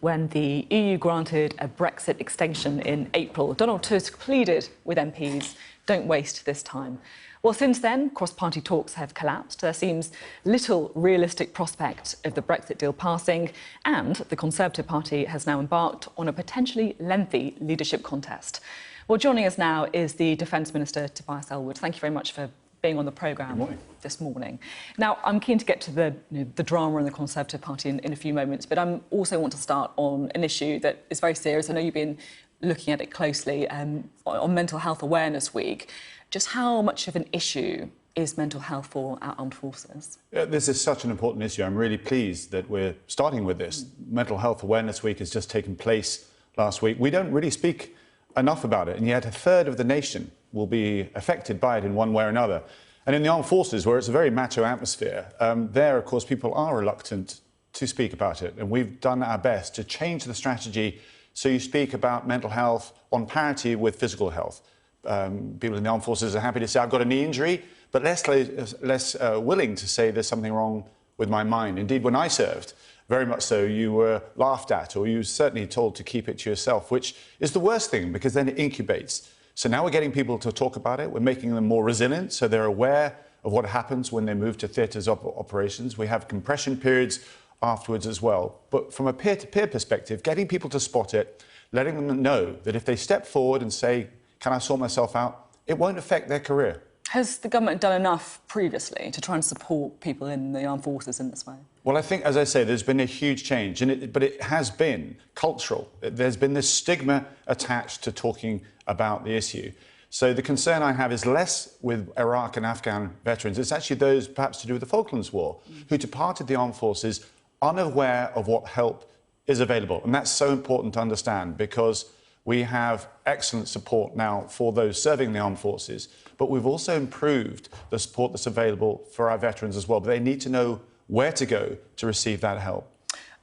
when the EU granted a Brexit extension in April, Donald Tusk pleaded with MPs, don't waste this time. Well, since then, cross-party talks have collapsed. There seems little realistic prospect of the Brexit deal passing, and the Conservative Party has now embarked on a potentially lengthy leadership contest. Well, joining us now is the Defence Minister, Tobias Ellwood. Thank you very much for being on the programme this morning. Now, I'm keen to get to the drama in the Conservative Party in a few moments, but I also want to start on an issue that is very serious. I know you've been looking at it closely on Mental Health Awareness Week. Just how much of an issue is mental health for our armed forces? This is such an important issue. I'm really pleased that we're starting with this. Mental Health Awareness Week has just taken place last week. We don't really speak enough about it, and yet a third of the nation will be affected by it in one way or another. And in the armed forces, where it's a very macho atmosphere, there, of course, people are reluctant to speak about it. And we've done our best to change the strategy so you speak about mental health on parity with physical health. People in the armed forces are happy to say, I've got a knee injury, but less willing to say there's something wrong with my mind. Indeed, when I served, very much so, you were laughed at, or you were certainly told to keep it to yourself, which is the worst thing, because then it incubates. So now we're getting people to talk about it. We're making them more resilient, so they're aware of what happens when they move to theatres of operations. We have compression periods afterwards as well. But from a peer-to-peer perspective, getting people to spot it, letting them know that if they step forward and say, can I sort myself out, it won't affect their career. Has the government done enough previously to try and support people in the armed forces in this way? Well, I think, as I say, there's been a huge change, but it has been cultural. There's been this stigma attached to talking about the issue. So the concern I have is less with Iraq and Afghan veterans. It's actually those perhaps to do with the Falklands War who departed the armed forces unaware of what help is available. And that's so important to understand, because we have excellent support now for those serving the armed forces, but we've also improved the support that's available for our veterans as well. But they need to know where to go to receive that help.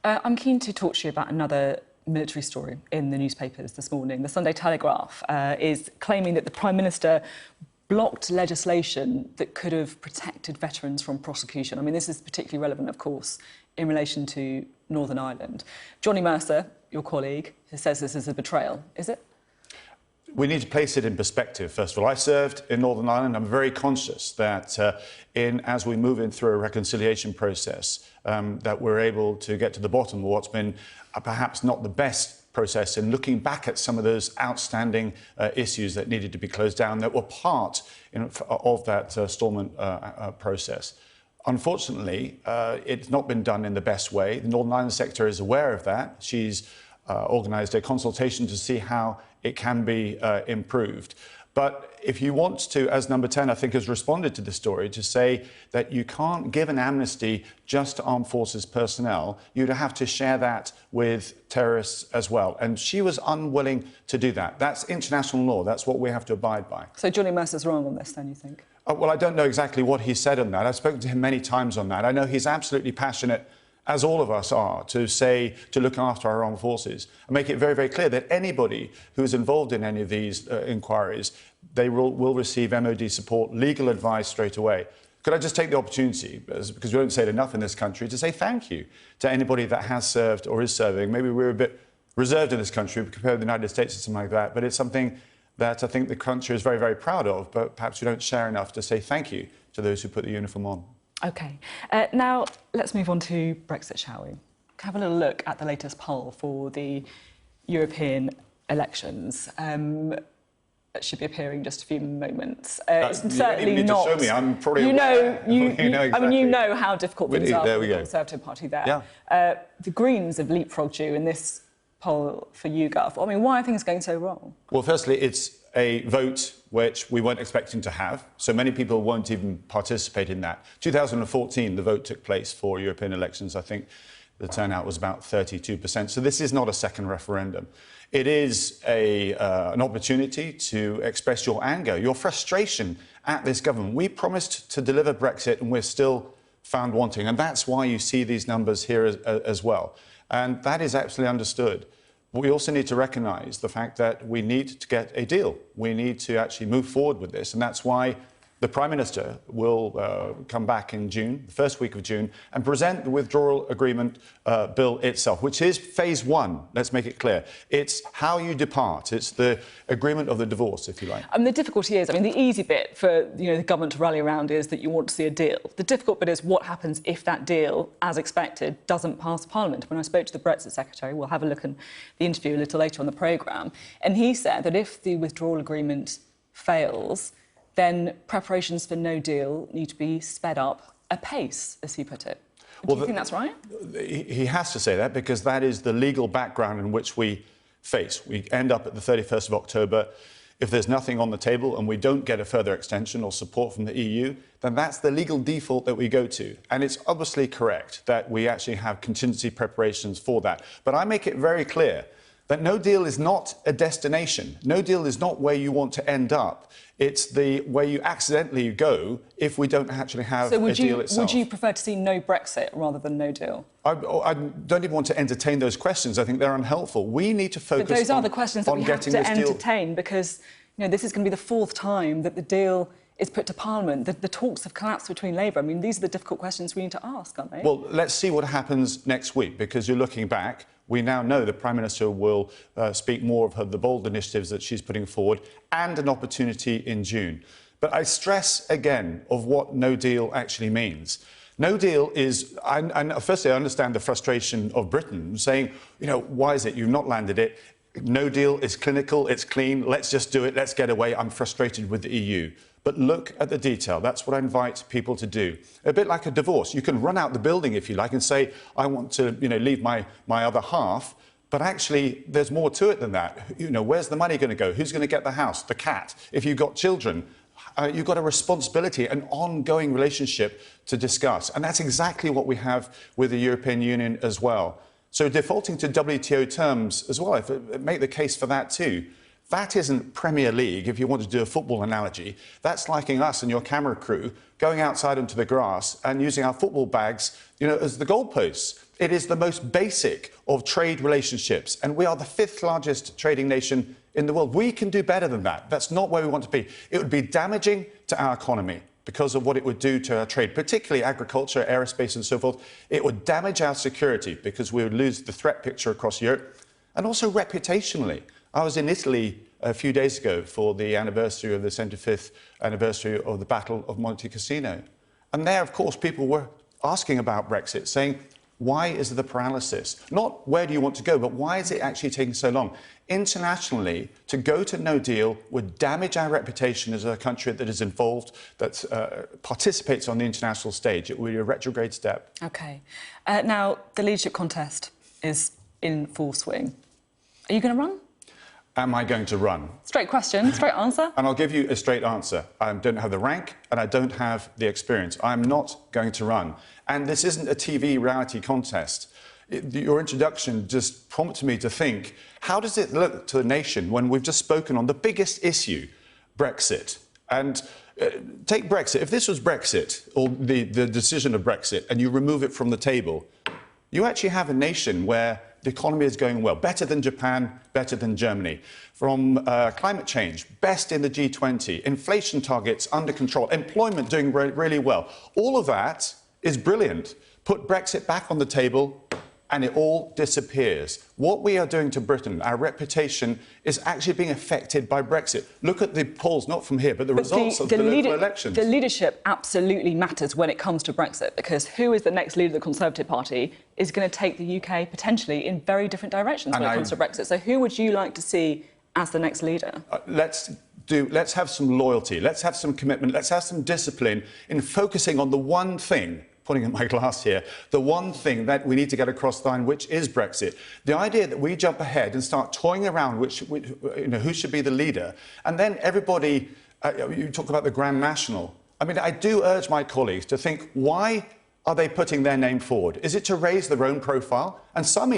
I'm keen to talk to you about another military story in the newspapers this morning. The Sunday Telegraph is claiming that the Prime Minister blocked legislation that could have protected veterans from prosecution. I mean, this is particularly relevant, of course, in relation to Northern Ireland. Johnny Mercer, your colleague, says this is a betrayal. Is it? We need to place it in perspective, first of all. I served in Northern Ireland. I'm very conscious that as we move in through a reconciliation process, that we're able to get to the bottom of what's been perhaps not the best process in looking back at some of those outstanding issues that needed to be closed down that were part of that Stormont process. Unfortunately, it's not been done in the best way. The Northern Ireland sector is aware of that. She's organised a consultation to see how it can be improved. But if you want to, as Number 10, I think, has responded to the story, to say that you can't give an amnesty just to armed forces personnel, you'd have to share that with terrorists as well. And she was unwilling to do that. That's international law. That's what we have to abide by. So Johnny Mercer's wrong on this, then, you think? Well, I don't know exactly what he said on that. I've spoken to him many times on that. I know he's absolutely passionate, as all of us are, to look after our armed forces and make it very, very clear that anybody who is involved in any of these inquiries, they will receive MOD support, legal advice straight away. Could I just take the opportunity, because we don't say it enough in this country, to say thank you to anybody that has served or is serving. Maybe we're a bit reserved in this country compared to the United States or something like that, but it's something that I think the country is very, very proud of, but perhaps we don't share enough to say thank you to those who put the uniform on. OK. Now, let's move on to Brexit, shall we? Have a little look at the latest poll for the European elections. It should be appearing in just a few moments. It's certainly you not. To show me. I'm probably you know, exactly. I mean, you know how difficult things are for the go. Conservative Party there. Yeah. The Greens have leapfrogged you in this poll for YouGov. I mean, why are things going so wrong? Well, firstly, it's a vote which we weren't expecting to have, so many people won't even participate in that. 2014, the vote took place for European elections. I think the turnout was about 32%. So this is not a second referendum. It is an opportunity to express your anger, your frustration at this government. We promised to deliver Brexit, and we're still found wanting, and that's why you see these numbers here as well. And that is absolutely understood. But we also need to recognise the fact that we need to get a deal. We need to actually move forward with this, and that's why The Prime Minister will come back in June, the first week of June, and present the withdrawal agreement bill itself, which is phase one. Let's make it clear. It's how you depart. It's the agreement of the divorce, if you like. And the difficulty is, I mean, the easy bit for the government to rally around is that you want to see a deal. The difficult bit is what happens if that deal, as expected, doesn't pass Parliament. When I spoke to the Brexit Secretary, we'll have a look in the interview a little later on the programme, and he said that if the withdrawal agreement fails, then preparations for no deal need to be sped up apace, as he put it. Do you think that's right? He has to say that because that is the legal background in which we face. We end up at the 31st of October. If there's nothing on the table and we don't get a further extension or support from the EU, then that's the legal default that we go to. And it's obviously correct that we actually have contingency preparations for that. But I make it very clear that no deal is not a destination. No deal is not where you want to end up. It's the where you accidentally go if we don't actually have a deal itself. Would you prefer to see no Brexit rather than no deal? I don't even want to entertain those questions. I think they're unhelpful. We need to focus but those are the questions that we have to entertain deal. Because this is going to be the fourth time that the deal is put to Parliament. The talks have collapsed between Labour. I mean, these are the difficult questions we need to ask, aren't they? Well, let's see what happens next week, because you're looking back. We now know the Prime Minister will speak more of the bold initiatives that she's putting forward and an opportunity in June. But I stress again of what no deal actually means. No deal is, firstly, I understand the frustration of Britain saying, why is it you've not landed it? No deal is clinical, it's clean, let's just do it, let's get away, I'm frustrated with the EU. But look at the detail. That's what I invite people to do. A bit like a divorce. You can run out the building, if you like, and say, I want to leave my other half. But actually, there's more to it than that. Where's the money going to go? Who's going to get the house, the cat? If you've got children, you've got a responsibility, an ongoing relationship to discuss. And that's exactly what we have with the European Union as well. So defaulting to WTO terms as well, make the case for that too. That isn't Premier League, if you want to do a football analogy. That's liking us and your camera crew going outside into the grass and using our football bags, as the goalposts. It is the most basic of trade relationships, and we are the 5th largest trading nation in the world. We can do better than that. That's not where we want to be. It would be damaging to our economy because of what it would do to our trade, particularly agriculture, aerospace and so forth. It would damage our security because we would lose the threat picture across Europe, and also reputationally. I was in Italy a few days ago for the anniversary of the 75th anniversary of the Battle of Monte Cassino. And there, of course, people were asking about Brexit, saying, why is there the paralysis? Not where do you want to go, but why is it actually taking so long? Internationally, to go to no deal would damage our reputation as a country that is involved, that participates on the international stage. It would be a retrograde step. OK. Now, the leadership contest is in full swing. Are you going to run? Am I going to run? Straight question, straight answer. And I'll give you a straight answer. I don't have the rank and I don't have the experience. I'm not going to run. And this isn't a TV reality contest. Your introduction just prompted me to think, how does it look to the nation when we've just spoken on the biggest issue, Brexit? And take Brexit. If this was Brexit, or the decision of Brexit, and you remove it from the table, you actually have a nation where the economy is going well, better than Japan, better than Germany. From climate change, best in the G20, inflation targets under control, employment doing really well. All of that is brilliant. Put Brexit back on the table and it all disappears. What we are doing to Britain, our reputation, is actually being affected by Brexit. Look at the polls, not from here, but the results of the local elections. The leadership absolutely matters when it comes to Brexit, because who is the next leader of the Conservative Party is going to take the UK potentially in very different directions when it comes to Brexit. So who would you like to see as the next leader? Let's have some loyalty, let's have some commitment, let's have some discipline in focusing on the one thing, putting in my glass here, the one thing that we need to get across the line, which is Brexit. The idea that we jump ahead and start toying around who should be the leader, and then everybody, you talk about the Grand National. I mean, I do urge my colleagues to think, why are they putting their name forward? Is it to raise their own profile? And some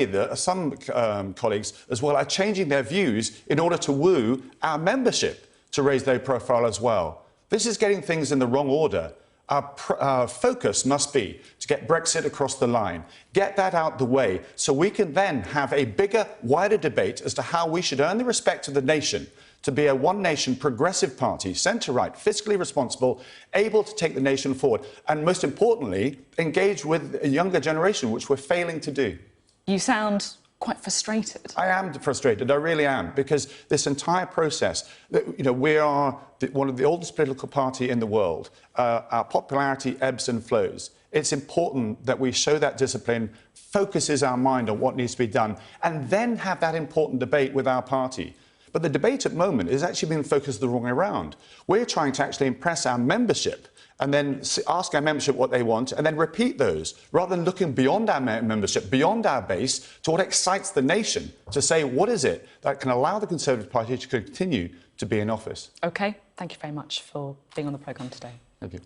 colleagues as well are changing their views in order to woo our membership to raise their profile as well. This is getting things in the wrong order. Our focus must be to get Brexit across the line, get that out the way, so we can then have a bigger, wider debate as to how we should earn the respect of the nation to be a one-nation progressive party, centre-right, fiscally responsible, able to take the nation forward, and most importantly, engage with a younger generation, which we're failing to do. You sound quite frustrated. I am frustrated, I really am, because this entire process, we are one of the oldest political party in the world. Our popularity ebbs and flows. It's important that we show that discipline, focuses our mind on what needs to be done, and then have that important debate with our party. But the debate at the moment is actually being focused the wrong way around. We're trying to actually impress our membership and then ask our membership what they want and then repeat those, rather than looking beyond our membership, beyond our base, to what excites the nation, to say what is it that can allow the Conservative Party to continue to be in office. OK, thank you very much for being on the programme today. Thank you.